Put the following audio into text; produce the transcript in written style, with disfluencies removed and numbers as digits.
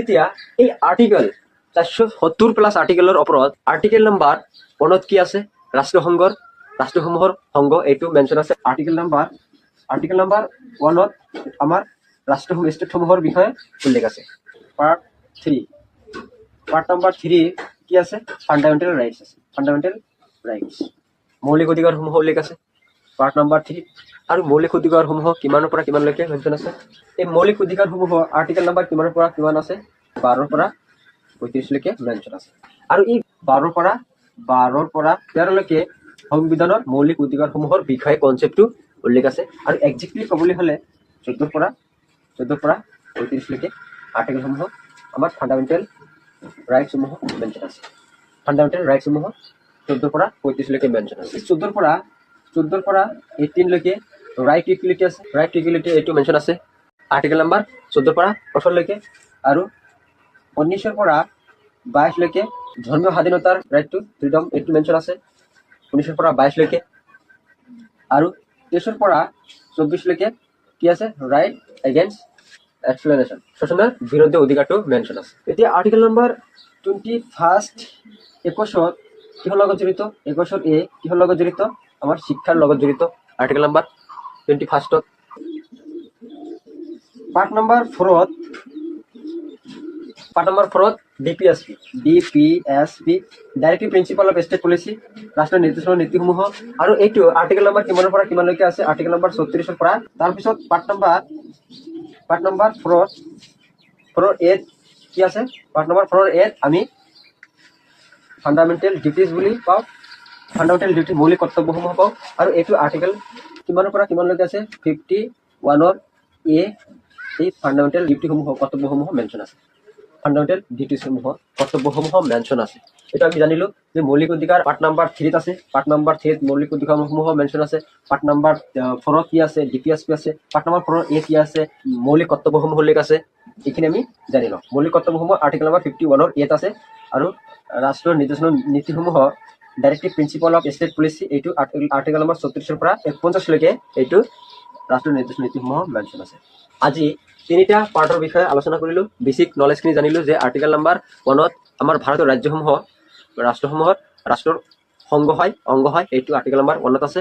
এতিয়া এই আৰ্টিকেল 470 + আৰ্টিকেলৰ ওপৰত আৰ্টিকেল নাম্বাৰ 1ত কি আছে ৰাষ্ট্ৰসমূহৰ সংঘ এইটো মেনশ্যন আছে। আৰ্টিকেল নাম্বাৰ 1ত আমাৰ ষ্টেটসমূহৰ বিষয়ে উল্লেখ আছে। পাৰ্ট নাম্বাৰ 3 কি আছে? ফাণ্ডামেণ্টেল ৰাইটছ আছে। ফাণ্ডামেণ্টেল ৰাইটছ মৌলিক অধিকাৰসমূহ উল্লেখ আছে পাৰ্ট নাম্বাৰ 3। আৰু মৌলিক অধিকাৰসমূহ কিমানৰ পৰা কিমানলৈকে মেনশ্যন আছে? এই মৌলিক অধিকাৰসমূহ আৰ্টিকেল নাম্বাৰ কিমানৰ পৰা কিমান আছে? 12ৰ পৰা 35লৈকে মেনশ্যন আছে। আৰু এই 12ৰ পৰা 13লৈকে সংবিধানৰ মৌলিক অধিকাৰসমূহৰ বিষয়ে কনচেপ্টটো উল্লেখ আছে। আৰু একজেক্টলি ক'বলৈ হ'লে 14ৰ পৰা 35লৈকে আৰ্টিকেলসমূহ আমাৰ ফাণ্ডামেণ্টেল ৰাইটছসমূহ মেনশ্যন আছে। ফাণ্ডামেণ্টেল ৰাইটছসমূহ 14ৰ পৰা 35লৈকে মেনশ্যন আছে। 14ৰ পৰা 18লৈকে ৰাইট ইকুৱেলিটি আছে। ৰাইট ইকুৱেলিটি এইটো মেনশ্যন আছে আৰ্টিকেল নাম্বাৰ 14ৰ পৰা 18লৈকে। আৰু 19ৰ পৰা 22লৈকে ধৰ্মীয় স্বাধীনতাৰ ৰাইটটো ফ্ৰীডম এইটো মেনশ্যন আছে 19ৰ পৰা 22লৈকে। আৰু 23ৰ পৰা 24লৈকে কি আছে? ৰাইট এগেইনষ্ট এক্সপ্লেনেশ্যন, শোষণৰ বিৰুদ্ধে অধিকাৰটো মেনশ্যন আছে। এতিয়া আৰ্টিকেল নাম্বাৰ 21 21ত কিহৰ লগত জড়িত? 21 এ কিহৰ লগত জড়িত? আমাৰ শিক্ষাৰ লগত জড়িত। আৰ্টিকেল নাম্বাৰ 21ত পাৰ্ট নাম্বাৰ 4ত DPSP directive principle of state policy, ৰাষ্ট্ৰীয় নিৰ্দেশনাৰ নীতিসমূহ। আৰু এইটো আৰ্টিকেল নাম্বাৰ কিমানৰ পৰা কিমানলৈকে আছে? আৰ্টিকেল নাম্বাৰ 34ৰ পৰা। তাৰপিছত পাৰ্ট নাম্বাৰ 4ৰ এত কি আছে? পাৰ্ট নাম্বাৰ 4ৰ এত আমি ফাণ্ডামেণ্টেল ডিউটিজ বুলি পাওঁ। ফাণ্ডামেণ্টেল ডিউটি মৌলিক কৰ্তব্যসমূহ পাওঁ। আৰু এইটো আৰ্টিকেল কিমানৰ পৰা কিমানলৈকে আছে? 51ৰ এ এই ফাণ্ডামেণ্টেল ডিউটিসমূহ কৰ্তব্যসমূহ মেনশ্যন আছে। ফাণ্ডামেণ্টেল ডিউটিসমূহ কৰ্তব্যসমূহ মেনশ্যন আছে। এইটো আমি জানিলোঁ যে মৌলিক অধিকাৰ পাৰ্ট নাম্বাৰ 3ত আছে। পাৰ্ট নাম্বাৰ 3ত মৌলিক অধিকাৰসমূহ মেনশ্যন আছে। পাৰ্ট নাম্বাৰ 4ত কি আছে? ডিপিএছপি আছে। পাৰ্ট নাম্বাৰ 4ৰ এ কি আছে? মৌলিক কৰ্তব্যসমূহ উল্লেখ আছে। এইখিনি আমি জানি লওঁ। মৌলিক কৰ্তব্যসমূহ আৰ্টিকেল নাম্বাৰ 51ৰ এত আছে। আৰু ৰাষ্ট্ৰীয় নিৰ্দেশনাৰ নীতিসমূহ directive principle of state policy এইটো আৰ্টিকেল নাম্বাৰ 34ৰ পৰা 49লৈকে এইটো ৰাষ্ট্ৰীয় নিৰ্দেশনাৰ নীতিসমূহ মেনশ্যন আছে। আজি 3টা পাৰ্টৰ বিষয়ে আলোচনা কৰিলোঁ। বেছিক নলেজখিনি জানিলোঁ যে আৰ্টিকেল নাম্বাৰ 1ত আমাৰ ভাৰতৰ ৰাষ্ট্ৰসমূহৰ সংঘ হয় অংগ হয় এইটো আৰ্টিকেল নাম্বাৰ 1ত আছে।